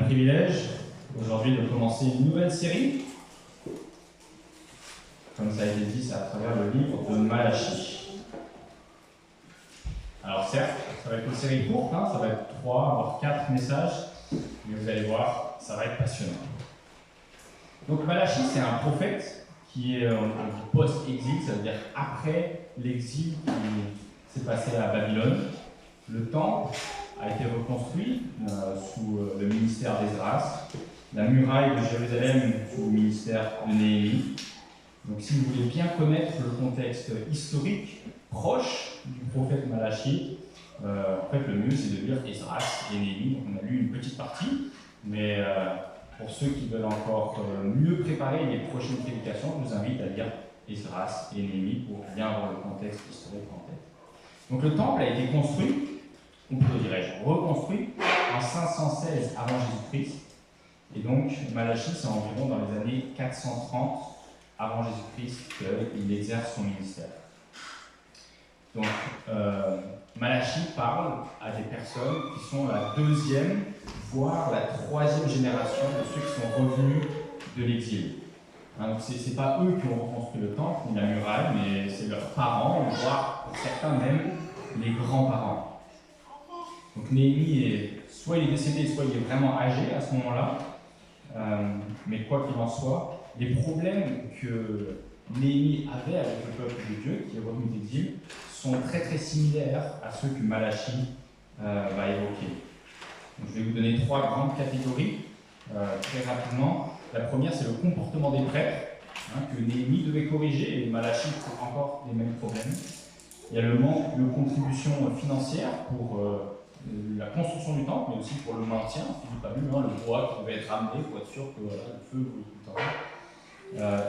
privilège aujourd'hui de commencer une nouvelle série. Comme ça a été dit, c'est à travers le livre de Malachie. Alors certes, ça va être une série courte, ça va être 3 voire 4 messages, mais vous allez voir, ça va être passionnant. Donc Malachie, c'est un prophète qui est post-exil, ça veut dire après l'exil qui s'est passé à Babylone. Le temple a été reconstruit sous le ministère d'Esdras, la muraille de Jérusalem sous le ministère de Néhémie. Donc si vous voulez bien connaître le contexte historique proche du prophète Malachie, en fait le mieux c'est de lire Esdras et Néhémie. Donc on a lu une petite partie, mais pour ceux qui veulent encore mieux préparer les prochaines prédications, je vous invite à lire Esdras et Néhémie pour bien avoir le contexte historique en tête. Donc le temple a été construit, on peut dirais-je, reconstruit en 516 avant Jésus-Christ. Et donc Malachie, c'est environ dans les années 430 avant Jésus-Christ qu'il exerce son ministère. Donc Malachie parle à des personnes qui sont la 2e, voire la 3e génération de ceux qui sont revenus de l'exil. Donc ce n'est pas eux qui ont reconstruit le temple ni la muraille, mais c'est leurs parents, voire pour certains même les grands-parents. Donc Néhémie, soit il est décédé, soit il est vraiment âgé à ce moment-là, mais quoi qu'il en soit, les problèmes que Néhémie avait avec le peuple de Dieu, qui est revenu d'exil, sont très très similaires à ceux que Malachie va évoquer. Donc, je vais vous donner 3 grandes catégories très rapidement. La première, c'est le comportement des prêtres, que Néhémie devait corriger, et Malachie trouve encore les mêmes problèmes. Il y a le manque de contribution financière pour la construction du temple, mais aussi pour le maintien. Philippe a vu le bois qui devait être amené pour être sûr que le feu brûle tout le temps.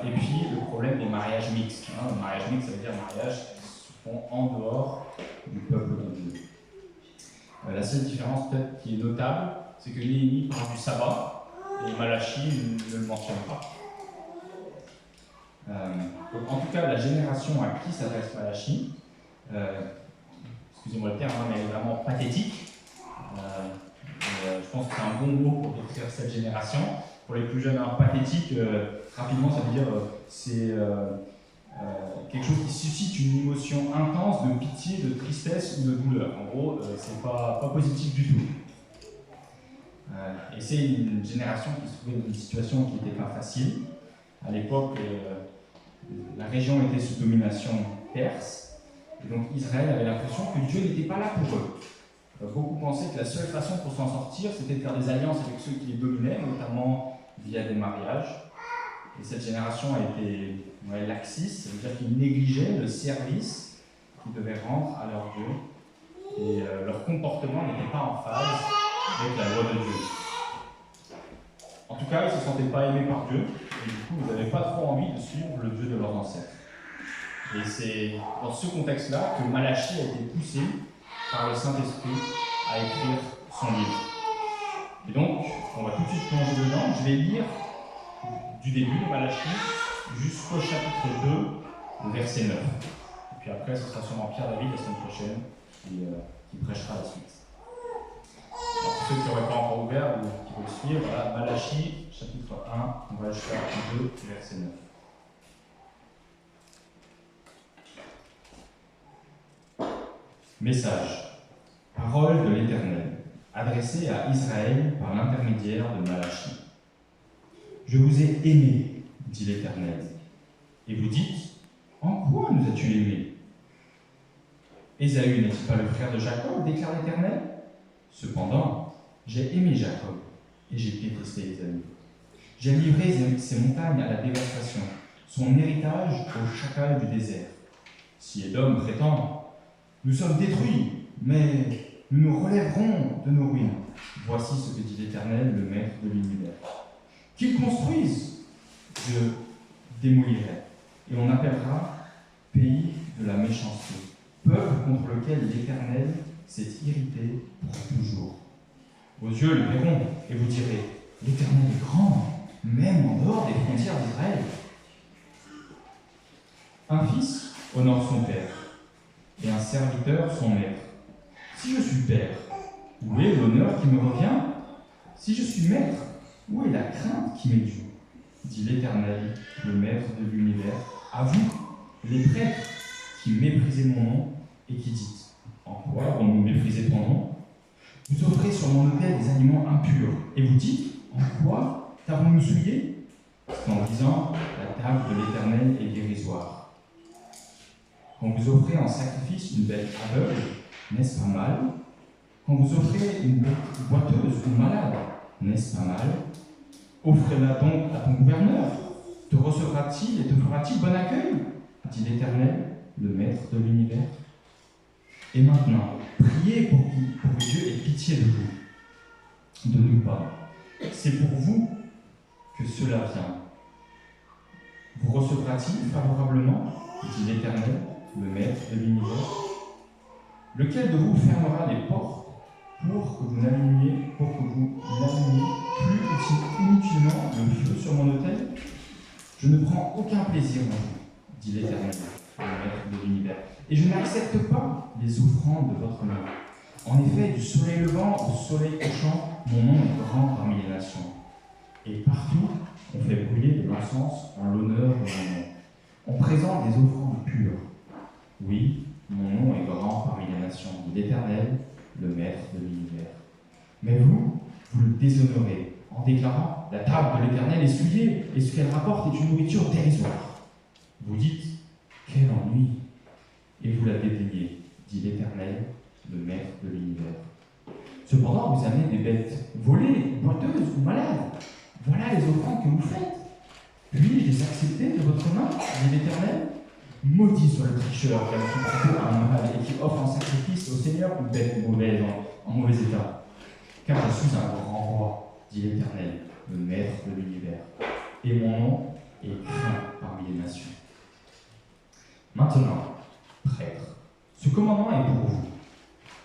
Et puis le problème des mariages mixtes. Le mariage mixte, ça veut dire mariage qui se font en dehors du peuple de Dieu. La seule différence peut-être qui est notable, c'est que Néhémie parle du sabbat et Malachie ne le mentionne pas. Donc, en tout cas, la génération à qui s'adresse Malachie, excusez-moi le terme, mais elle est vraiment pathétique. Je pense que c'est un bon mot pour décrire cette génération. Pour les plus jeunes, pathétique, rapidement, ça veut dire c'est quelque chose qui suscite une émotion intense de pitié, de tristesse ou de douleur. En gros, c'est pas positif du tout. Et c'est une génération qui se trouvait dans une situation qui n'était pas facile. À l'époque, la région était sous domination perse, et donc Israël avait l'impression que Dieu n'était pas là pour eux. Beaucoup pensaient que la seule façon pour s'en sortir, c'était de faire des alliances avec ceux qui les dominaient, notamment via des mariages. Et cette génération a été laxiste, ça veut dire qu'ils négligeaient le service qu'ils devaient rendre à leur Dieu, et leur comportement n'était pas en phase avec la loi de Dieu. En tout cas, ils ne se sentaient pas aimés par Dieu, et du coup, ils n'avaient pas trop envie de suivre le Dieu de leurs ancêtres. Et c'est dans ce contexte-là que Malachie a été poussé par le Saint-Esprit à écrire son livre. Et donc, on va tout de suite plonger dedans. Je vais lire du début de Malachie jusqu'au chapitre 2, le verset 9. Et puis après, ce sera sûrement Pierre David la semaine prochaine qui prêchera la suite. Alors, pour ceux qui n'auraient pas encore ouvert ou qui veulent suivre, voilà, Malachie, chapitre 1, on va jusqu'à 2, verset 9. Message. Parole de l'Éternel, adressée à Israël par l'intermédiaire de Malachie. Je vous ai aimé, dit l'Éternel. Et vous dites, en quoi nous as-tu aimés? Ésaü n'est-il pas le frère de Jacob, déclare l'Éternel? Cependant, j'ai aimé Jacob, et j'ai détesté Ésaü. J'ai livré ses montagnes à la dévastation, son héritage au chacal du désert. Si Édom prétend, nous sommes détruits, mais nous nous relèverons de nos ruines. Voici ce que dit l'Éternel, le Maître de l'univers. Qu'ils construisent, je démolirai, et on appellera pays de la méchanceté, peuple contre lequel l'Éternel s'est irrité pour toujours. Vos yeux le verront, et vous direz, l'Éternel est grand, même en dehors des frontières d'Israël. Un fils honore son père, et un serviteur son maître. Si je suis père, où est l'honneur qui me revient? Si je suis maître, où est la crainte qui m'est due? Dit l'Éternel, le Maître de l'univers. À vous, les prêtres, qui méprisez mon nom et qui dites: en quoi vous méprisez ton nom? Vous offrez sur mon autel des aliments impurs, et vous dites: en quoi t'avons-nous souillé? C'est en disant: la table de l'Éternel est dérisoire. Quand vous offrez en sacrifice une bête aveugle, n'est-ce pas mal? Quand vous offrez une bête boiteuse ou malade, n'est-ce pas mal? Offrez-la donc à ton gouverneur. Te recevra-t-il et te fera-t-il bon accueil? Dit l'Éternel, le Maître de l'univers. Et maintenant, priez pour que Dieu ait pitié de vous, de nous pas. C'est pour vous que cela vient. Vous recevra-t-il favorablement? Dit l'Éternel, le Maître de l'univers. Lequel de vous fermera les portes pour que vous n'allumiez plus inutilement le feu sur mon autel? Je ne prends aucun plaisir en vous, dit l'Éternel, le Maître de l'univers, et je n'accepte pas les offrandes de votre main. En effet, du soleil levant au soleil couchant, mon nom est grand parmi les nations. Et partout, on fait brûler de l'encens en l'honneur de mon nom. On présente des offrandes pures. Oui, mon nom est grand parmi les nations, dit l'Éternel, le Maître de l'univers. Mais vous le déshonorez en déclarant: la table de l'Éternel est souillée, et ce qu'elle rapporte est une nourriture dérisoire. Vous dites: quel ennui! Et vous la dédaignez, dit l'Éternel, le Maître de l'univers. Cependant, vous amenez des bêtes volées, boiteuses ou malades. Voilà les offrandes que vous faites. Puis-je les accepter de votre main, dit l'Éternel? Maudit soit le tricheur qui a pris plutôt un mal et qui offre en sacrifice au Seigneur une bête mauvaise, en mauvais état. Car je suis un grand roi, dit l'Éternel, le Maître de l'univers, et mon nom est craint parmi les nations. Maintenant, prêtres, ce commandement est pour vous.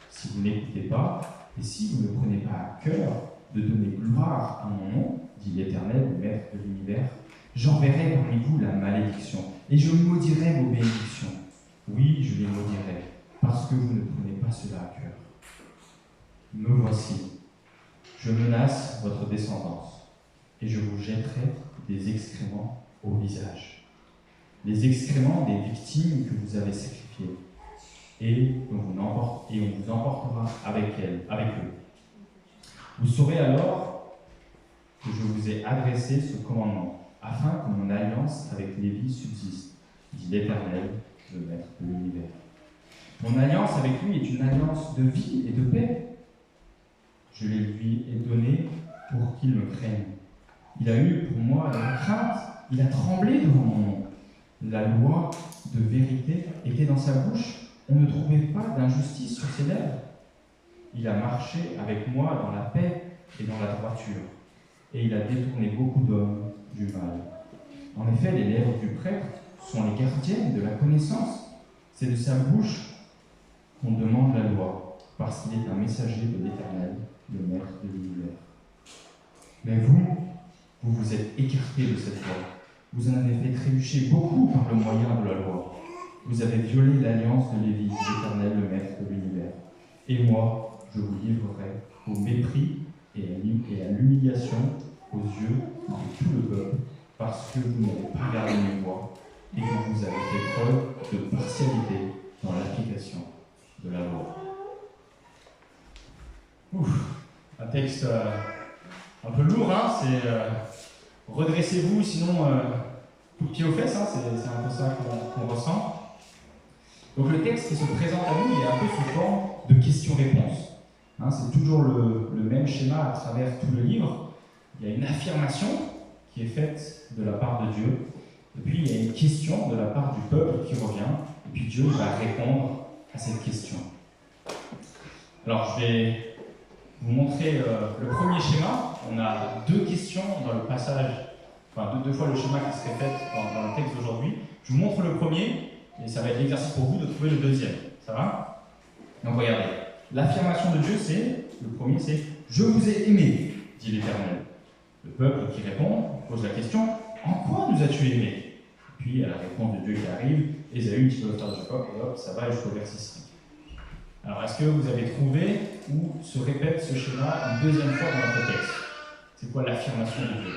Si vous n'écoutez pas, et si vous ne prenez pas à cœur de donner gloire à mon nom, dit l'Éternel, le Maître de l'univers, j'enverrai parmi vous la malédiction, et je maudirai vos bénédictions. Oui, je les maudirai, parce que vous ne prenez pas cela à cœur. Me voici. Je menace votre descendance, et je vous jetterai des excréments au visage. Les excréments des victimes que vous avez sacrifiées, et on vous emportera avec eux. Vous saurez alors que je vous ai adressé ce commandement, afin que mon alliance avec Lévi subsiste, dit l'Éternel, le Maître de l'univers. Mon alliance avec lui est une alliance de vie et de paix. Je les lui ai donnée pour qu'il me craigne. Il a eu pour moi la crainte, il a tremblé devant mon nom. La loi de vérité était dans sa bouche, on ne trouvait pas d'injustice sur ses lèvres. Il a marché avec moi dans la paix et dans la droiture, et il a détourné beaucoup d'hommes du mal. En effet, les lèvres du prêtre sont les gardiennes de la connaissance. C'est de sa bouche qu'on demande la loi, parce qu'il est un messager de l'Éternel, le Maître de l'univers. Mais vous vous êtes écartés de cette loi. Vous en avez fait trébucher beaucoup par le moyen de la loi. Vous avez violé l'alliance de Lévi, l'Éternel, le Maître de l'univers. Et moi, je vous livrerai au mépris et à l'humiliation aux yeux de tout le peuple, parce que vous n'avez pas gardé mes voies et que vous avez fait preuve de partialité dans l'application de la loi. Un texte un peu lourd, hein, c'est redressez-vous, sinon coup de pied aux fesses, hein, c'est un peu ça qu'on ressent. Donc le texte qui se présente à nous, il est un peu sous forme de questions-réponses. Hein, c'est toujours le même schéma à travers tout le livre. Il y a une affirmation qui est faite de la part de Dieu, et puis il y a une question de la part du peuple qui revient, et puis Dieu va répondre à cette question. Alors je vais vous montrer le premier schéma. On a deux questions dans le passage, enfin deux fois le schéma qui serait fait dans le texte d'aujourd'hui. Je vous montre le premier, et ça va être l'exercice pour vous de trouver le deuxième. Ça va? Donc regardez, l'affirmation de Dieu, le premier c'est « Je vous ai aimé », dit l'Éternel. Le peuple qui répond pose la question « En quoi nous as-tu aimés ?» Puis à la réponse de Dieu qui arrive, Ésaü, petit peu de Jacob, et hop, ça va jusqu'au verset 5. Alors, est-ce que vous avez trouvé où se répète ce schéma une deuxième fois dans notre texte? C'est quoi l'affirmation de Dieu?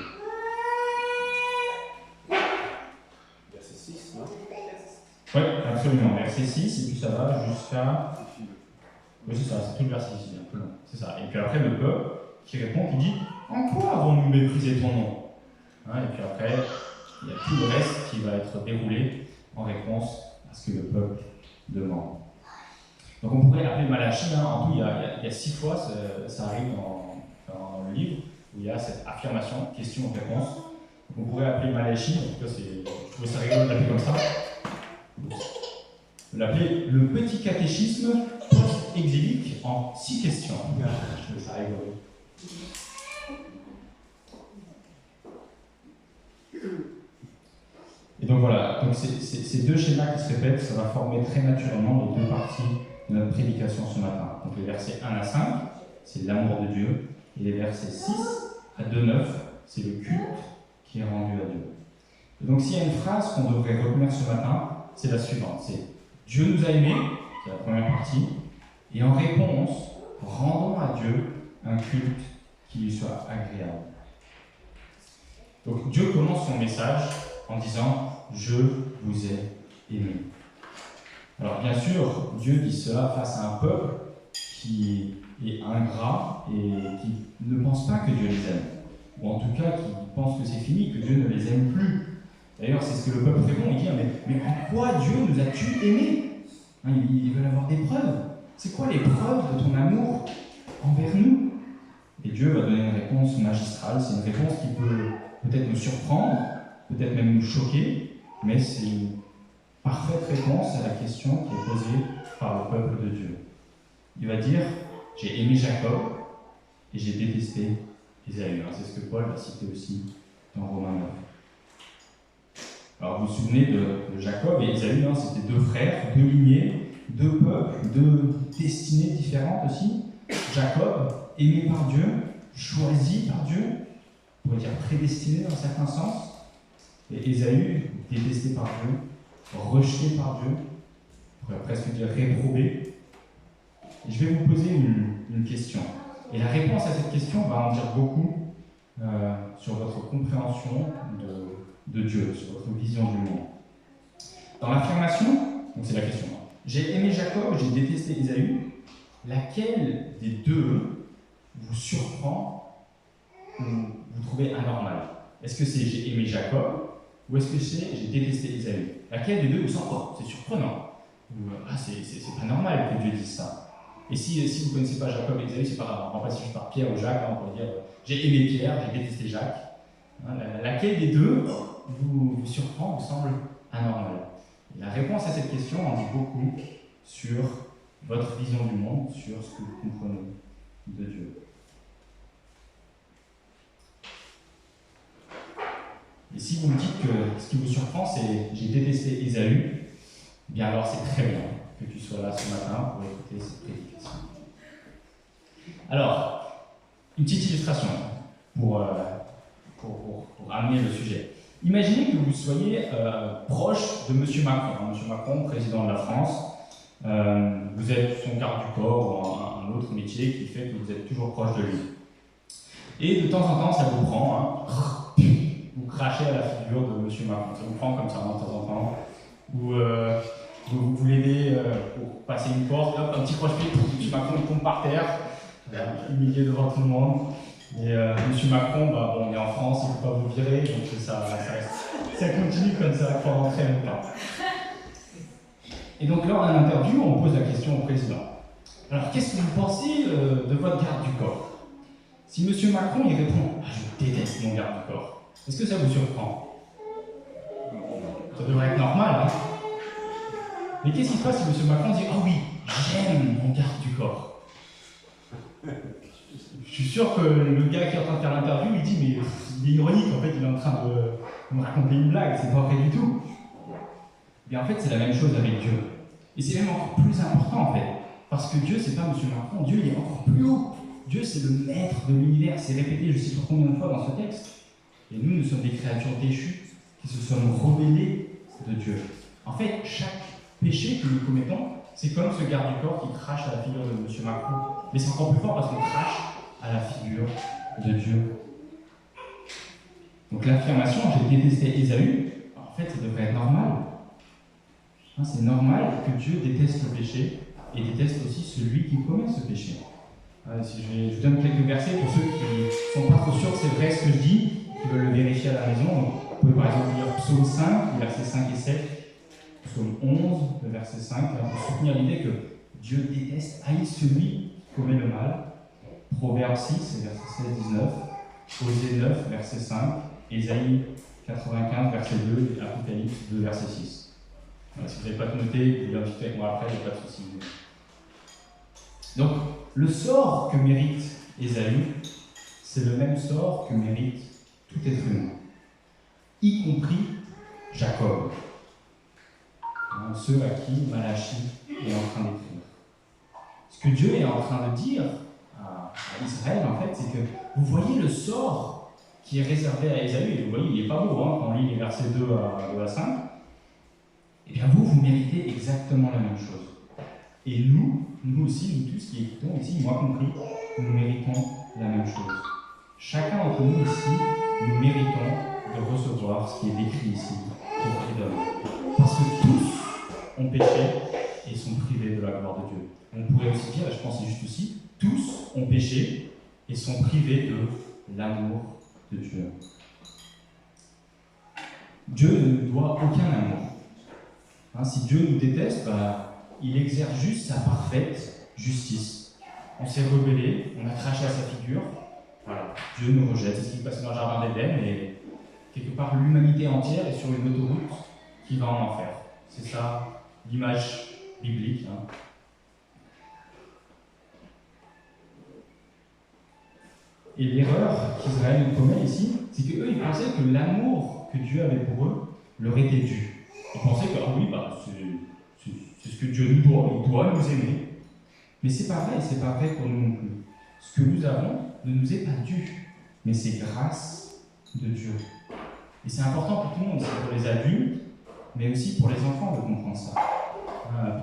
Verset 6, non? Oui, absolument. Verset 6, et puis ça va jusqu'à... Oui, c'est ça, c'est tout le verset 6, un peu long. C'est ça. Et puis après, le peuple qui répond, qui dit « En quoi avons-nous méprisé ton nom ?» Et puis après, il y a tout le reste qui va être déroulé en réponse à ce que le peuple demande. Donc on pourrait appeler Malachie, en tout, il y a 6 fois, ça arrive dans le livre, où il y a cette affirmation, question-réponse. Donc on pourrait appeler Malachie, en tout cas, je trouvais ça rigolo de l'appeler comme ça, de l'appeler le petit catéchisme post-exilique en 6 questions. Je trouvais ça rigolo. Et donc voilà, donc ces deux schémas qui se répètent, ça va former très naturellement les deux parties de notre prédication ce matin. Donc les versets 1 à 5, c'est l'amour de Dieu, et les versets 6 à 2-9, c'est le culte qui est rendu à Dieu. Et donc s'il y a une phrase qu'on devrait retenir ce matin, c'est la suivante, c'est « Dieu nous a aimés », c'est la première partie, et en réponse, rendons à Dieu un culte qui lui soit agréable. Donc Dieu commence son message en disant « Je vous ai aimé ». Alors bien sûr, Dieu dit cela face à un peuple qui est ingrat et qui ne pense pas que Dieu les aime. Ou en tout cas, qui pense que c'est fini, que Dieu ne les aime plus. D'ailleurs, c'est ce que le peuple répond, il dit « Mais en quoi Dieu nous as-tu aimés ?» Ils veulent avoir des preuves. C'est quoi les preuves de ton amour envers nous? Et Dieu va donner une réponse magistrale. C'est une réponse qui peut peut-être nous surprendre, peut-être même nous choquer, mais c'est une parfaite réponse à la question qui est posée par le peuple de Dieu. Il va dire « J'ai aimé Jacob et j'ai détesté Ésaü ». C'est ce que Paul va citer aussi dans Romains 9. Alors vous vous souvenez de Jacob et Ésaü, c'était deux frères, deux lignées, deux peuples, deux destinées différentes aussi. Jacob, aimé par Dieu, choisi par Dieu, on pourrait dire prédestiné dans certains sens, et Ésaü, détesté par Dieu, rejeté par Dieu, on pourrait presque dire réprobé. Et je vais vous poser une question. Et la réponse à cette question va en dire beaucoup sur votre compréhension de Dieu, sur votre vision du monde. Dans l'affirmation, donc c'est la question, j'ai aimé Jacob, j'ai détesté Ésaü, laquelle des deux vous surprend ou vous trouvez anormal? Est-ce que c'est j'ai aimé Jacob ou est-ce que c'est j'ai détesté Ésaü? Laquelle des deux vous semble c'est surprenant? Ou c'est pas normal que Dieu dise ça? Et si vous ne connaissez pas Jacob et Ésaü, c'est pas grave, on va passer juste par Pierre ou Jacques, on pourrait dire j'ai aimé Pierre, j'ai détesté Jacques. Laquelle des deux vous surprend, vous semble anormal? Et la réponse à cette question en dit beaucoup sur votre vision du monde, sur ce que vous comprenez de Dieu. Et si vous me dites que ce qui vous surprend, c'est j'ai détesté Ésaü, eh bien alors c'est très bien que tu sois là ce matin pour écouter cette prédication. Alors, une petite illustration pour amener le sujet. Imaginez que vous soyez proche de M. Macron, M. Macron, président de la France. Vous êtes son garde du corps ou un autre métier qui fait que vous êtes toujours proche de lui. Et de temps en temps, ça vous prend, vous crachez à la figure de M. Macron. Ça vous prend comme ça, de temps en temps. Ou vous l'aidez pour passer une porte, hop, un petit croche-pied, M. Macron il tombe par terre, humilié devant tout le monde. Et M. Macron, on est en France, il ne faut pas vous virer, donc ça continue comme ça pendant très longtemps. Et donc lors d'un interview, on pose la question au président. Alors qu'est-ce que vous pensez de votre garde du corps? Si M. Macron il répond je déteste mon garde du corps, est-ce que ça vous surprend? Ça devrait être normal, hein? Mais qu'est-ce qui se passe si M. Macron dit oui, j'aime mon garde du corps? Je suis sûr que le gars qui est en train de faire l'interview, il dit mais il est ironique, en fait, il est en train de me raconter une blague, c'est pas vrai du tout. Et en fait, c'est la même chose avec Dieu. Et c'est même encore plus important, en fait. Parce que Dieu, c'est pas M. Macron, Dieu, il est encore plus haut. Dieu, c'est le maître de l'univers, c'est répété je sais pas combien de fois dans ce texte. Et nous sommes des créatures déchues qui se sommes rebellées de Dieu. En fait, chaque péché que nous commettons, C'est comme ce garde du corps qui crache à la figure de M. Macron. Mais c'est encore plus fort parce qu'on crache à la figure de Dieu. Donc l'affirmation « j'ai détesté Ésaü », en fait, ça devrait être normal. Hein, c'est normal que Dieu déteste le péché et déteste aussi celui qui commet ce péché. Si je vous donne quelques versets pour ceux qui ne sont pas trop sûrs que c'est vrai ce que je dis, qui veulent le vérifier à la maison. Donc, vous pouvez par exemple lire Psaume 5, les versets 5 et 7, Psaume 11, le verset 5, pour soutenir l'idée que Dieu déteste, haït celui qui commet le mal. Proverbe 6, verset 16-19, Osée 9, verset 5, Ésaïe 95, verset 2, et Apocalypse 2, verset 6. Voilà, si vous n'avez pas tout noté, vous vérifiez avec moi après, il n'y a pas de souci. Donc, le sort que mérite Ésaü, c'est le même sort que mérite tout être humain, y compris Jacob, ceux à qui Malachie est en train d'écrire. Ce que Dieu est en train de dire à Israël, en fait, c'est que vous voyez le sort qui est réservé à Ésaü, et vous voyez, il n'est pas beau quand on lit les versets 2 à 5, et bien vous méritez exactement la même chose. Et nous aussi, nous tous qui écoutons ici, moi compris, nous méritons la même chose. Chacun d'entre nous ici, nous méritons de recevoir ce qui est décrit ici, qui est donné. Parce que tous ont péché et sont privés de la gloire de Dieu. On pourrait aussi dire, et je pense que c'est juste aussi, tous ont péché et sont privés de l'amour de Dieu. Dieu ne nous doit aucun amour. Si Dieu nous déteste, il exerce juste sa parfaite justice. On s'est rebellé, on a craché à sa figure, voilà. Dieu nous rejette. C'est ce qui se passe dans le jardin d'Éden, et quelque part l'humanité entière est sur une autoroute qui va en enfer. C'est ça l'image biblique. Et l'erreur qu'Israël commet ici, c'est qu'eux, ils pensaient que l'amour que Dieu avait pour eux leur était dû. Ils pensaient que, c'est ce que Dieu nous doit, il doit nous aimer. Mais c'est pas vrai, c'est pas vrai pour nous non plus. Ce que nous avons ne nous est pas dû, mais c'est grâce de Dieu. Et c'est important pour tout le monde, c'est pour les adultes, mais aussi pour les enfants de comprendre ça.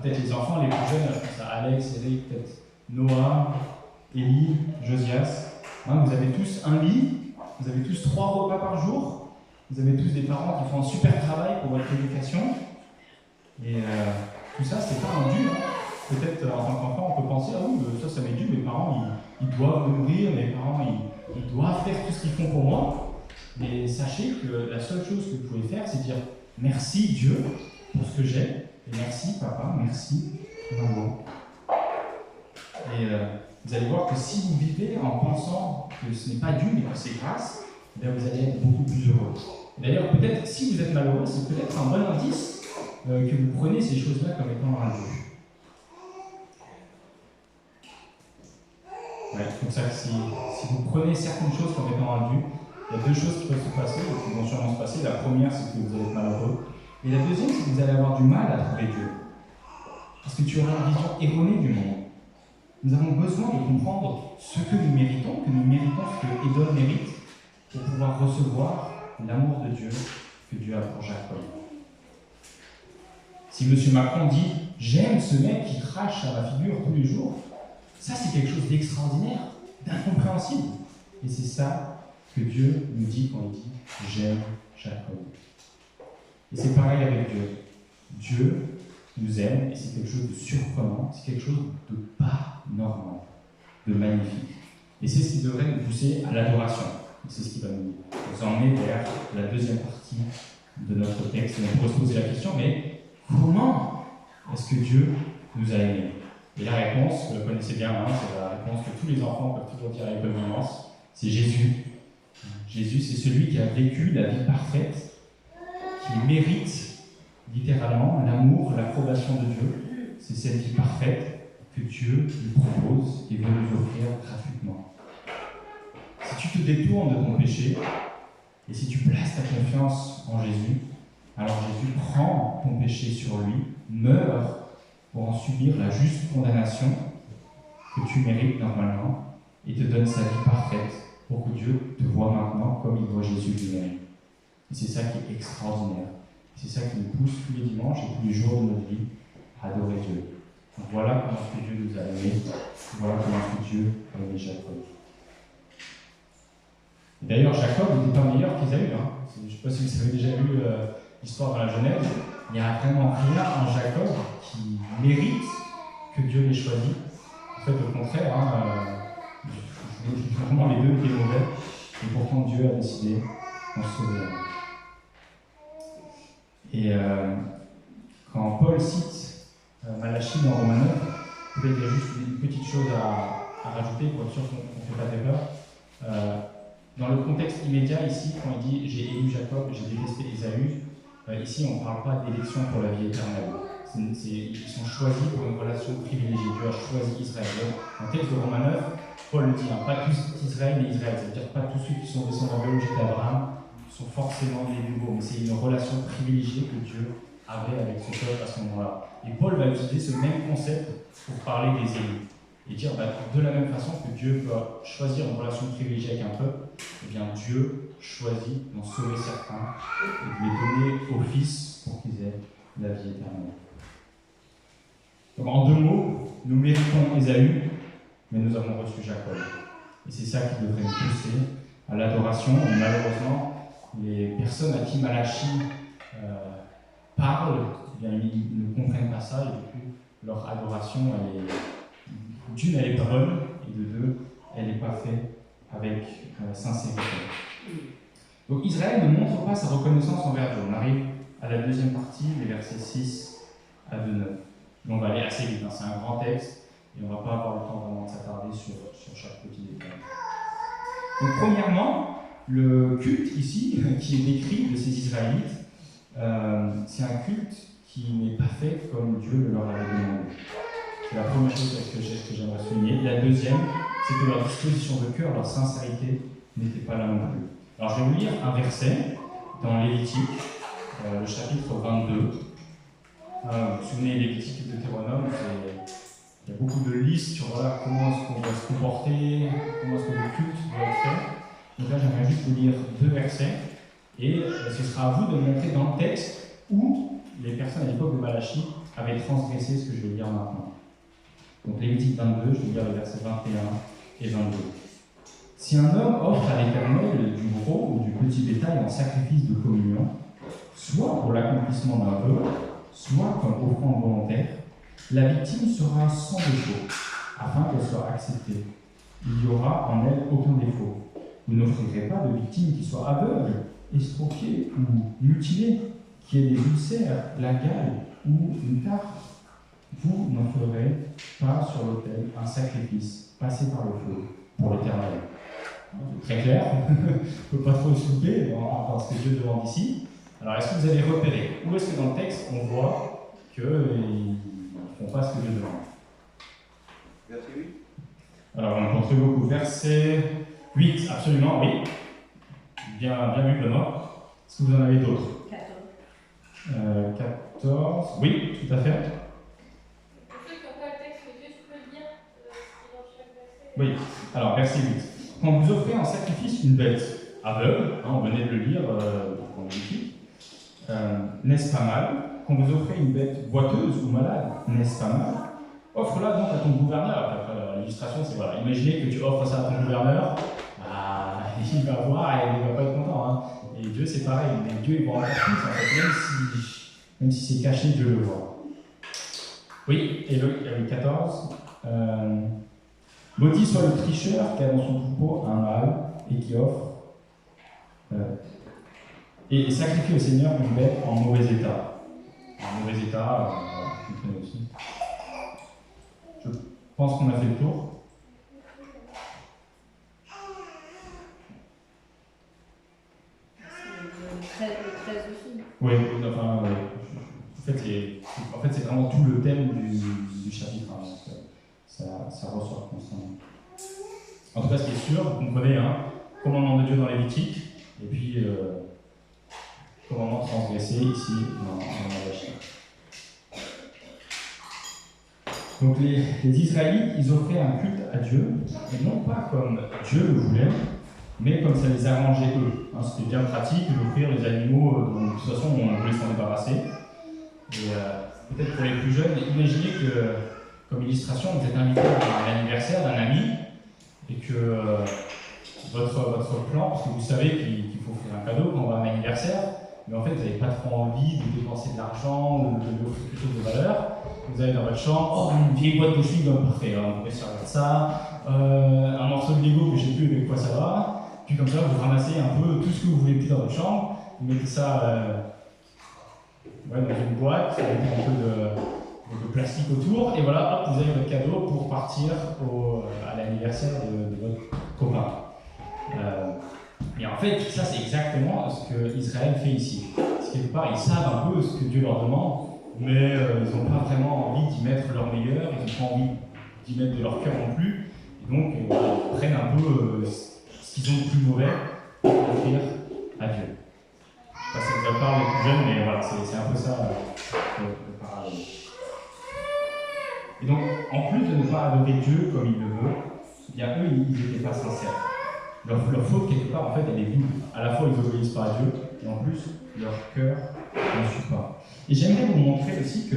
Peut-être les enfants les plus jeunes, je pense à Alex, Eric, peut-être Noah, Élie, Josias. Vous avez tous un lit, vous avez tous 3 repas par jour, vous avez tous des parents qui font un super travail pour votre éducation. Et tout ça, c'est pas un dû. Peut-être en tant qu'enfant, on peut penser, ah oui, ça m'est dû, mes parents, ils doivent me nourrir, mes parents, ils doivent faire tout ce qu'ils font pour moi. Mais sachez que la seule chose que vous pouvez faire, c'est dire merci Dieu pour ce que j'ai, et merci papa, merci maman. Et vous allez voir que si vous vivez en pensant que ce n'est pas dû, mais que c'est grâce, bien vous allez être beaucoup plus heureux. D'ailleurs, peut-être, si vous êtes malheureux, c'est peut-être un bon indice que vous prenez ces choses-là comme étant un dû. C'est comme ça que si vous prenez certaines choses comme étant un dû, il y a 2 choses qui peuvent se passer, et qui vont sûrement se passer. La première, c'est que vous allez être malheureux. Et la deuxième, c'est que vous allez avoir du mal à trouver Dieu. Parce que tu auras une vision erronée du monde. Nous avons besoin de comprendre ce que nous méritons ce que Édom mérite, pour pouvoir recevoir l'amour de Dieu que Dieu a pour Jacob. Si M. Macron dit « j'aime ce mec qui crache à ma figure tous les jours », ça c'est quelque chose d'extraordinaire, d'incompréhensible. Et c'est ça que Dieu nous dit quand il dit « j'aime Jacob ». Et c'est pareil avec Dieu. Dieu nous aime, et c'est quelque chose de surprenant, c'est quelque chose de pas normal, de magnifique. Et c'est ce qui devrait nous pousser à l'adoration. C'est ce qui va nous emmener vers la deuxième partie de notre texte. Et on pourrait se poser la question, mais comment est-ce que Dieu nous a aimés? Et la réponse, vous la connaissez bien, c'est la réponse que tous les enfants peuvent toujours dire avec confiance, c'est Jésus. Jésus, c'est celui qui a vécu la vie parfaite, qui mérite littéralement l'amour, l'approbation de Dieu. C'est cette vie parfaite que Dieu lui propose et veut nous offrir gratuitement. Si tu te détournes de ton péché, et si tu places ta confiance en Jésus, alors Jésus prend ton péché sur lui, meurt pour en subir la juste condamnation que tu mérites normalement, et te donne sa vie parfaite pour que Dieu te voie maintenant comme il voit Jésus lui-même. Et c'est ça qui est extraordinaire. C'est ça qui nous pousse tous les dimanches et tous les jours de notre vie à adorer Dieu. Donc voilà comment est-ce que Dieu nous a aimés, voilà comment est-ce que Dieu a aimé Jacob. Et d'ailleurs, Jacob n'était pas meilleur qu'Ésaü. Je ne sais pas si vous avez déjà lu l'histoire dans la Genèse. Il n'y a vraiment rien en Jacob qui mérite que Dieu l'ait choisi. En fait, au contraire, vraiment les deux étaient mauvais. Et pourtant, Dieu a décidé d'en sauver un. Et quand Paul cite Malachie dans Romains 9, peut-être il y a juste une petite chose à rajouter pour être sûr qu'on ne fait pas d'erreur. Dans le contexte immédiat ici, quand il dit « j'ai élu Jacob, j'ai détesté Ésaü », ici on ne parle pas d'élection pour la vie éternelle. Ils sont choisis pour une relation privilégiée. Dieu a choisi Israël. Dans le texte de Romains 9, Paul le dit, pas tous Israël mais Israël, c'est-à-dire pas tous ceux qui sont descendants biologiques d'Abraham sont forcément des nouveaux, mais c'est une relation privilégiée que Dieu avait avec ce peuple à ce moment-là. Et Paul va utiliser ce même concept pour parler des élus. Et dire, de la même façon que Dieu peut choisir une relation privilégiée avec un peuple, eh bien Dieu choisit d'en sauver certains et de les donner au Fils pour qu'ils aient la vie éternelle. Donc en 2 mots, nous méritons Ésaü, mais nous avons reçu Jacob. Et c'est ça qui devrait nous pousser à l'adoration. Et malheureusement, les personnes à qui Malachie parle, eh bien, ils ne comprennent pas ça, et du coup, leur adoration, d'une, elle n'est pas bonne, et de 2, elle n'est pas faite avec sincérité. Donc Israël ne montre pas sa reconnaissance envers Dieu. On arrive à la deuxième partie, les versets 6 à 2, 9. On va aller assez vite, c'est un grand texte, et on ne va pas avoir le temps vraiment de s'attarder sur chaque petit détail. Donc premièrement, le culte ici, qui est décrit de ces Israélites, c'est un culte qui n'est pas fait comme Dieu le leur avait demandé. C'est la première chose que j'aimerais souligner. La deuxième, c'est que leur disposition de cœur, leur sincérité n'était pas là non plus. Alors je vais vous lire un verset dans Lévitique, le chapitre 22. Vous vous souvenez, Lévitique et Deutéronome, il y a beaucoup de listes sur comment est-ce qu'on doit se comporter, comment est-ce que le culte doit être fait. Donc là, j'aimerais juste vous lire 2 versets, et ce sera à vous de montrer dans le texte où les personnes à l'époque de Malachie avaient transgressé ce que je vais lire maintenant. Donc Lévitique 22, je vais lire les versets 21 et 22. Si un homme offre à l'Éternel du gros ou du petit bétail en sacrifice de communion, soit pour l'accomplissement d'un vœu, soit comme offrande volontaire, la victime sera sans défaut, afin qu'elle soit acceptée. Il n'y aura en elle aucun défaut. Vous n'offrirez pas de victime qui soit aveugle, estropiée ou mutilée, qui ait des ulcères, la gale ou une tare. Vous n'en ferez pas sur l'autel un sacrifice passé par le feu pour l'Éternel. C'est très clair, on ne peut pas trop se louper dans ce que Dieu demande ici. Alors est-ce que vous avez repéré? Où est-ce que dans le texte on voit qu'ils ne font pas ce que Dieu demande? Verset 8. Alors on compte beaucoup. Verset 8, absolument, oui. Bien vu, Benoît. Est-ce que vous en avez d'autres? 14. Oui, tout à fait. Pour ceux qui n'ont pas le texte, tu peux le lire dans chaque verset. Oui, alors verset 8. Quand vous offrez en sacrifice une bête aveugle, on venait de le lire dans Lévitique, n'est-ce pas mal? Quand vous offrez une bête boiteuse ou malade, n'est-ce pas mal? Offre-la donc à ton gouverneur. Après, l'illustration, c'est voilà, imaginez que tu offres ça à ton gouverneur, il va voir et il ne va pas être content. Et Dieu, c'est pareil, mais Dieu, il voit encore plus, en fait, même si c'est caché, Dieu le voit. Oui, et le 14. Maudit soit le tricheur qui a dans son troupeau un mâle et qui offre et sacrifie au Seigneur une bête en mauvais état. En mauvais état, vous comprenez aussi. Je pense qu'on a fait le tour. Le 13 aussi. Oui, enfin, en fait, c'est vraiment tout le thème du chapitre. Ça ressort constamment. En tout cas, ce qui est sûr, vous comprenez, commandement de Dieu dans Lévitique, et puis commandement transgressé ici dans Malachie. Donc les Israélites, ils offraient un culte à Dieu, et non pas comme Dieu le voulait, mais comme ça les arrangeait eux. C'était bien pratique d'offrir les animaux dont de toute façon on voulait s'en débarrasser. Et peut-être pour les plus jeunes, imaginez que comme illustration, vous êtes invité à l'anniversaire d'un ami et que votre plan, parce que vous savez qu'il faut offrir un cadeau quand on va à un anniversaire, mais en fait vous n'avez pas trop envie de dépenser de l'argent ou de lui offrir quelque chose de valeur. Vous avez dans votre chambre, oh, une vieille boîte de chewing-gum, parfait, on peut se servir de ça, un morceau de Lego que je ne sais plus avec quoi ça va, puis comme ça vous ramassez un peu tout ce que vous voulez plus dans votre chambre, vous mettez ça dans une boîte, vous mettez un peu de plastique autour, et voilà, hop, vous avez votre cadeau pour partir à l'anniversaire de votre copain. Et en fait, ça c'est exactement ce que Israël fait ici. Parce que quelque part, ils savent un peu ce que Dieu leur demande, mais ils n'ont pas vraiment envie d'y mettre leur meilleur, ils n'ont pas envie d'y mettre de leur cœur non plus, et donc ils prennent un peu ce qu'ils ont de plus mauvais pour offrir à Dieu. Je ne sais pas si ça vous parle les plus jeunes, mais voilà, c'est un peu ça le parallèle. Et donc, en plus de ne pas adorer Dieu comme il le veut, eh bien eux, ils n'étaient pas sincères. Leur faute, quelque part, en fait, elle est double. À la fois, ils obéissent pas à Dieu, et en plus, leur cœur ne suit pas. Et j'aimerais vous montrer aussi que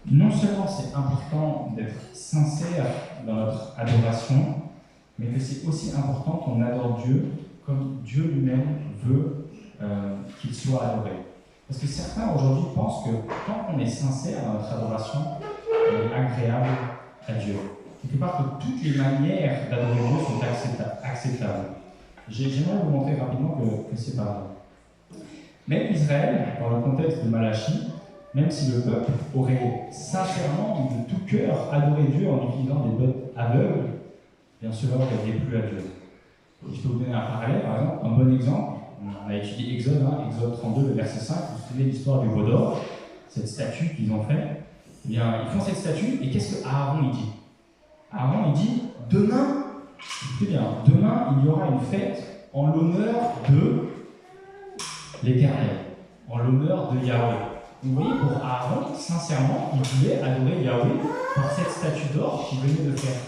non seulement c'est important d'être sincère dans notre adoration, mais que c'est aussi important qu'on adore Dieu comme Dieu lui-même veut qu'il soit adoré. Parce que certains aujourd'hui pensent que tant qu'on est sincère dans notre adoration, elle est agréable à Dieu. Quelque part que toutes les manières d'adorer Dieu sont acceptables. J'aimerais vous montrer rapidement que c'est pas vrai. Même Israël, dans le contexte de Malachie, même si le peuple aurait sincèrement, de tout cœur, adoré Dieu en utilisant des bottes aveugles, bien cela aurait déplu à Dieu. Je peux vous donner un parallèle, par exemple, un bon exemple. On a étudié Exode 32, le verset 5. Vous vous souvenez de l'histoire du veau d'or, cette statue qu'ils ont fait. Eh bien, ils font cette statue, et qu'est-ce que Aaron il dit? Aaron il dit, demain, écoutez bien, demain il y aura une fête en l'honneur de l'Éternel, en l'honneur de Yahweh. Vous voyez, pour Aaron, sincèrement, il voulait adorer Yahweh par cette statue d'or qu'il venait de faire.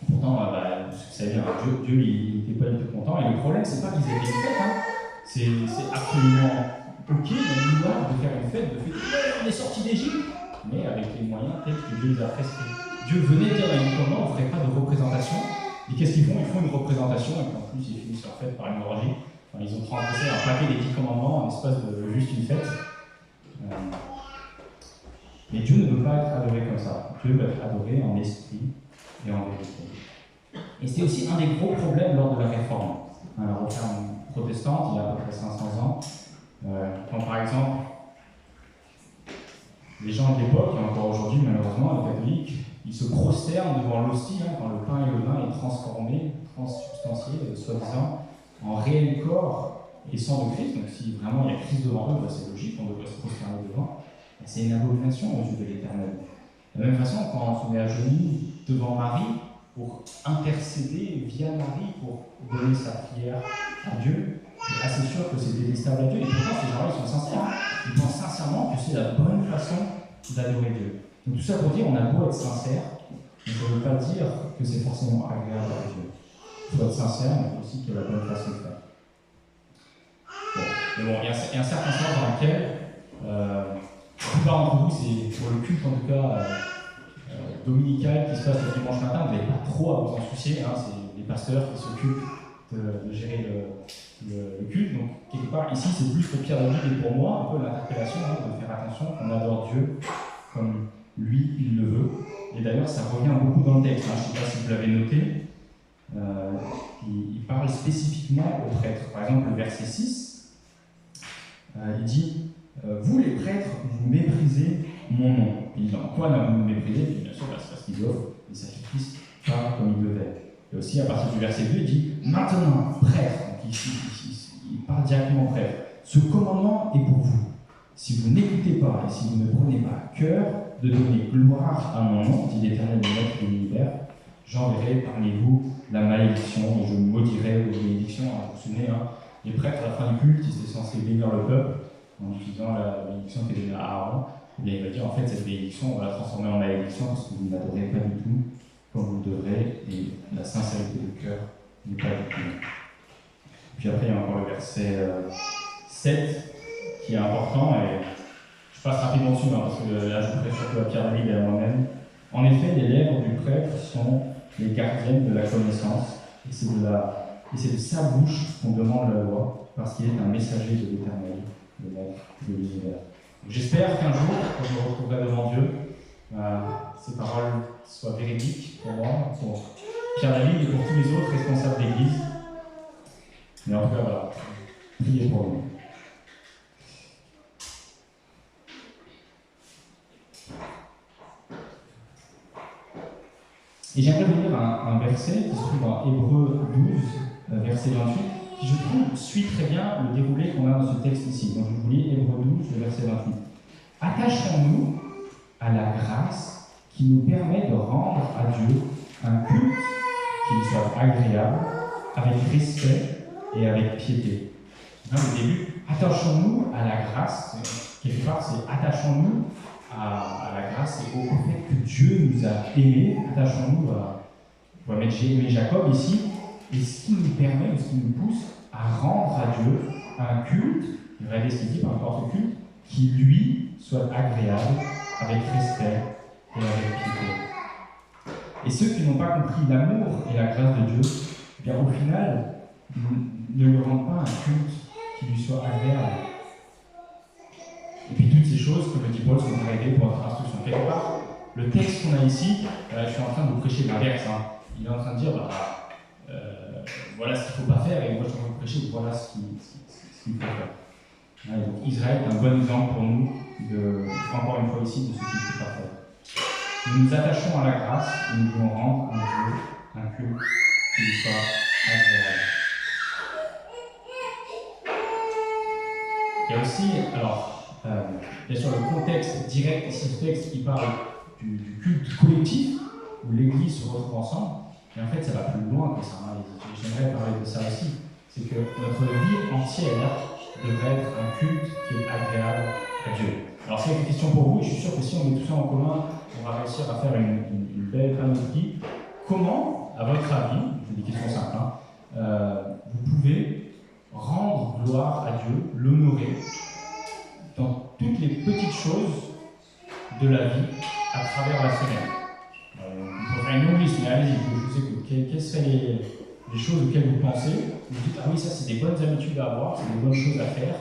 Pourtant, vous savez bien, Dieu il n'était pas du tout content, et le problème, c'est pas qu'ils aient fait une fête, c'est absolument ok, même louable de faire une fête, de fêter, on est sorti d'Égypte, mais avec les moyens tels que Dieu les a prescrits. Dieu venait dire dans les commandements, on ne ferait pas de représentation, et qu'est-ce qu'ils font? Ils font une représentation, et puis en plus ils finissent leur fête par une orgie. Enfin, ils ont transgressé un paquet des 10 commandements en l'espace de juste une fête. Mais Dieu ne veut pas être adoré comme ça. Dieu veut être adoré en esprit et en vérité. Et c'est aussi un des gros problèmes lors de la réforme. La réforme protestante, il y a à peu près 500 ans, quand par exemple, les gens de l'époque, et encore aujourd'hui malheureusement, les catholiques, ils se prosternent devant l'hostie quand le pain et le vin est transformé, transsubstantié, soi-disant, en réel corps et sang de Christ. Donc si vraiment il y a Christ devant eux, c'est logique, on devrait se prosterner devant. C'est une abomination aux yeux de l'Éternel. De la même façon, quand on se met à genoux devant Marie pour intercéder via Marie pour donner sa prière à Dieu, c'est assez sûr que c'est détestable à Dieu. Et pourtant, ces gens-là, ils sont sincères. Ils pensent sincèrement que c'est la bonne façon d'adorer Dieu. Donc tout ça pour dire, on a beau être sincère, mais ça ne veut pas dire que c'est forcément agréable à Dieu. Il faut être sincère, mais aussi qu'il y a la bonne façon de faire. Bon. Mais bon, il y a un certain sens dans lequel, la plupart d'entre vous, c'est pour le culte en tout cas dominical qui se passe le dimanche matin, vous n'avez pas trop à vous en soucier, c'est les pasteurs qui s'occupent de gérer le culte. Donc, quelque part, ici, c'est plus pour Pierre David et pour moi, un peu l'interpellation, de faire attention qu'on adore Dieu comme lui, il le veut. Et d'ailleurs, ça revient beaucoup dans le texte. Je ne sais pas si vous l'avez noté. Il parle spécifiquement aux prêtres. Par exemple, le verset 6, il dit vous, les prêtres, vous méprisez mon nom. Et il dit en quoi vous méprisé? Bien sûr, c'est parce qu'ils offrent des sacrifices pas comme ils devaient. Et aussi, à partir du verset 2, il dit maintenant, prêtres, donc il parle directement aux prêtres, ce commandement est pour vous. Si vous n'écoutez pas et si vous ne prenez pas à cœur de donner gloire à mon nom, dit l'Éternel, le Maître de l'univers, j'enverrai parmi vous la malédiction et je maudirai vos bénédictions. Vous vous souvenez, les prêtres à la fin du culte, ils étaient censés bénir le peuple en utilisant la bénédiction qui est donnée à Aaron. Et bien, il va dire en fait cette bénédiction, on va la transformer en malédiction parce que vous ne l'adorez pas du tout comme vous le devrez et la sincérité du cœur n'est pas du tout. Puis après, il y a encore le verset 7 qui est important et je passe rapidement dessus parce que là je prêche surtout à Pierre David et à moi-même. En effet, les lèvres du prêtre sont les gardiennes de la connaissance, et c'est de sa bouche qu'on demande la loi, parce qu'il est un messager de l'Éternel, le Maître de l'univers. J'espère qu'un jour, quand je me retrouverai devant Dieu, ces paroles soient véridiques pour moi, pour Pierre-David et pour tous les autres responsables d'Église. Mais en tout cas, voilà, priez pour nous. Et j'aimerais vous lire un verset qui se trouve dans Hébreux 12, verset 28, qui, je trouve, suit très bien le déroulé qu'on a dans ce texte ici. Donc je vous lis Hébreux 12, le verset 28. Attachons-nous à la grâce qui nous permet de rendre à Dieu un culte qui lui soit agréable, avec respect et avec piété. Le début, attachons-nous à la grâce. Quelque part, c'est attachons-nous à la grâce et au fait que Dieu nous a aimés. Attachons-nous on va mettre j'ai aimé Jacob ici, et ce qui nous permet, ou ce qui nous pousse à rendre à Dieu un culte, il va ce qu'il dit par rapport à ce culte, qui lui soit agréable, avec respect et avec piété. Et ceux qui n'ont pas compris l'amour et la grâce de Dieu, eh bien au final, ne lui rendent pas un culte qui lui soit agréable. Et puis toutes ces choses, comme le dit Paul, sont arrêtées pour notre instruction. Quelque part, le texte qu'on a ici, je suis en train de vous prêcher l'inverse. Il est en train de dire, voilà ce qu'il ne faut pas faire, et moi je suis en train de prêcher, voilà ce qu'il faut faire. Et donc Israël est un bon exemple pour nous, encore une fois ici, de ce qu'il ne faut pas faire. Nous nous attachons à la grâce, et nous voulons rendre à Dieu un culte qui lui soit agréable. Il y a aussi, bien sûr, le contexte direct, ici ce texte qui parle du culte collectif, où l'Église se retrouve ensemble, mais en fait ça va plus loin que ça. J'aimerais parler de ça aussi. C'est que notre vie entière devrait être un culte qui est agréable à Dieu. Alors c'est une question pour vous, je suis sûr que si on met tout ça en commun, on va réussir à faire une belle panoplie. Comment, à votre avis, c'est des questions simples, vous pouvez rendre gloire à Dieu, l'honorer, dans toutes les petites choses de la vie à travers la semaine. On peut faire une longue liste, mais allez-y, je vous écoute. Quelles seraient les choses auxquelles vous pensez? Vous dites, ah oui, ça c'est des bonnes habitudes à avoir, c'est des bonnes choses à faire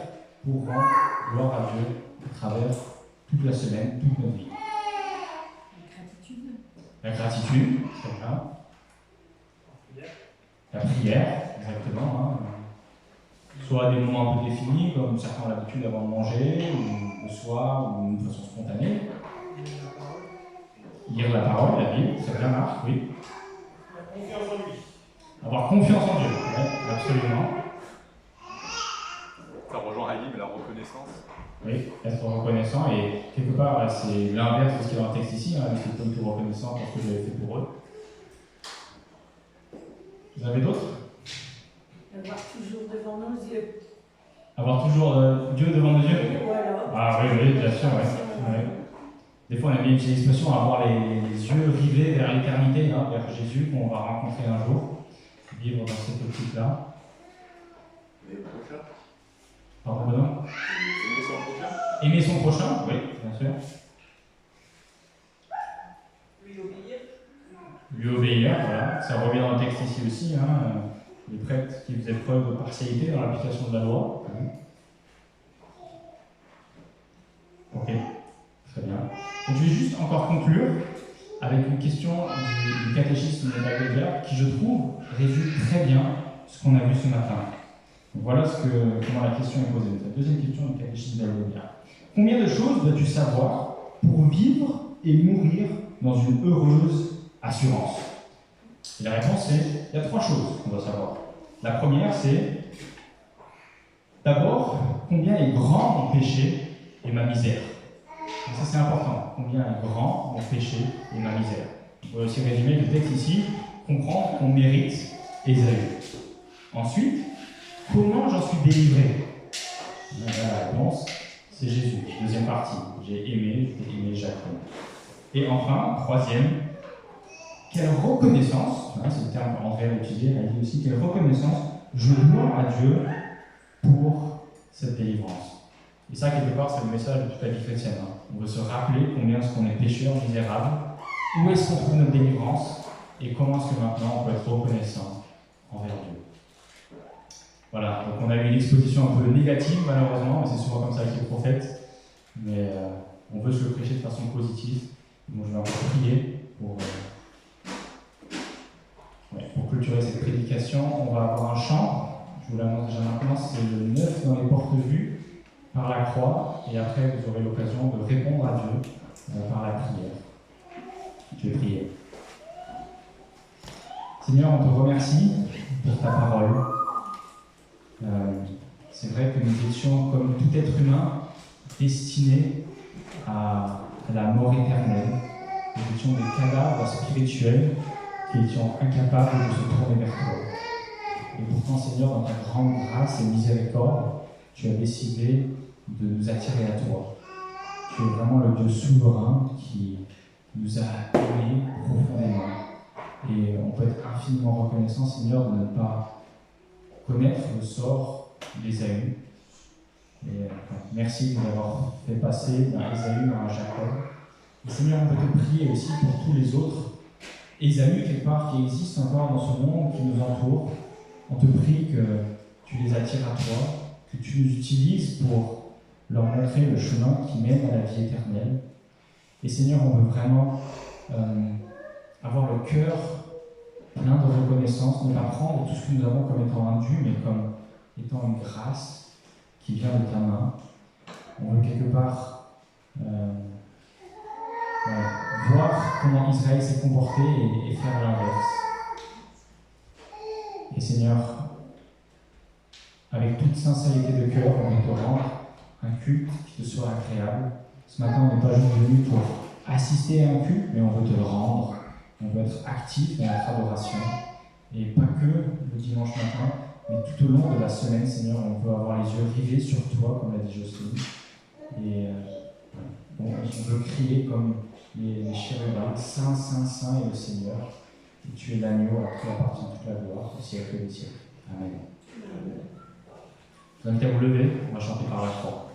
pour rendre gloire à Dieu à travers toute la semaine, toute notre vie. La gratitude, très bien. La prière, exactement. Soit à des moments un peu définis, comme certains ont l'habitude avant de manger, ou le soir, ou d'une façon spontanée. Lire la parole, la Bible, ça bien marche, oui. La confiance en lui. Avoir confiance en Dieu, oui, absolument. Ça rejoint Ali, mais la reconnaissance. Oui, être reconnaissant, et quelque part, là, c'est l'inverse de ce qui est dans le texte ici, c'est pas tout reconnaissant pour ce que j'avais fait pour eux. Vous en avez d'autres? Avoir toujours devant nos yeux. Avoir toujours Dieu devant nos yeux? Voilà. Ah oui, bien sûr, ouais. Des fois, on a bien utilisé l'expression avoir les yeux rivés vers l'éternité, vers Jésus, qu'on va rencontrer un jour, vivre dans cette optique-là. Mais prochain. Pardon, Benoît? Aimer son prochain. Aimer son prochain, oui, bien sûr. Lui obéir. Lui obéir, voilà. Ça revient dans le texte ici aussi, les prêtres qui faisaient preuve de partialité dans l'application de la loi. Ok, très bien. Donc, je vais juste encore conclure avec une question du catéchisme de Bagdad qui, je trouve, résume très bien ce qu'on a vu ce matin. Donc, voilà comment la question est posée. La deuxième question du catéchisme de Bagdad. Combien de choses dois-tu savoir pour vivre et mourir dans une heureuse assurance? Et la réponse est, il y a 3 choses qu'on doit savoir. La première, c'est d'abord combien est grand mon péché et ma misère. Et ça, c'est important. Combien est grand mon péché et ma misère. On va aussi résumer le texte ici, comprendre qu'on mérite Ésaü. Ensuite, comment j'en suis délivré? La réponse, c'est Jésus. Deuxième partie, j'ai aimé Jacob. Et enfin, troisième, quelle reconnaissance, c'est le terme qu'André a utilisé, elle a dit aussi, quelle reconnaissance je dois à Dieu pour cette délivrance. Et ça, quelque part, c'est le message de toute la vie chrétienne. On veut se rappeler combien est-ce qu'on est pécheur, misérable, où est-ce qu'on trouve notre délivrance et comment est-ce que maintenant on peut être reconnaissant envers Dieu. Voilà, donc on a eu une exposition un peu négative malheureusement, mais c'est souvent comme ça avec les prophètes, mais on veut se le prêcher de façon positive. Donc je vais encore prier pour clôturer cette prédication. On va avoir un chant, je vous l'annonce déjà maintenant, c'est le 9 dans les portes vues par la croix, et après vous aurez l'occasion de répondre à Dieu par la prière. Je vais prier. Seigneur, on te remercie pour ta parole. C'est vrai que nous étions, comme tout être humain, destinés à la mort éternelle. Nous étions des cadavres spirituels qui étions incapables de se tourner vers toi. Et pourtant, Seigneur, dans ta grande grâce et miséricorde, tu as décidé de nous attirer à toi. Tu es vraiment le Dieu souverain qui nous a aimés profondément. Et on peut être infiniment reconnaissant, Seigneur, de ne pas connaître le sort d'Ésaü. Et merci de nous avoir fait passer d'un Ésaü à un Jacob. Et Seigneur, on peut te prier aussi pour tous les autres Ésaü, quelque part, qui existent encore dans ce monde, qui nous entoure. On te prie que tu les attires à toi, que tu nous utilises pour leur montrer le chemin qui mène à la vie éternelle. Et Seigneur, on veut vraiment avoir le cœur plein de reconnaissance, ne pas prendre tout ce que nous avons comme étant un dû, mais comme étant une grâce qui vient de ta main. On veut quelque part voir comment Israël s'est comporté et faire l'inverse. Et Seigneur, avec toute sincérité de cœur, on veut te rendre un culte qui te soit agréable. Ce matin, on n'est pas juste venu pour assister à un culte, mais on veut te le rendre. On veut être actif dans notre adoration. Et pas que le dimanche matin, mais tout au long de la semaine, Seigneur, on veut avoir les yeux rivés sur toi, comme l'a dit Jocelyne. Et on veut crier comme les chérubins, Saint, Saint, Saint est le Seigneur. Et tu es l'agneau à qui appartient toute la gloire, au siècle des siècles. Amen. Je vous invite à vous lever, on va chanter par la croix.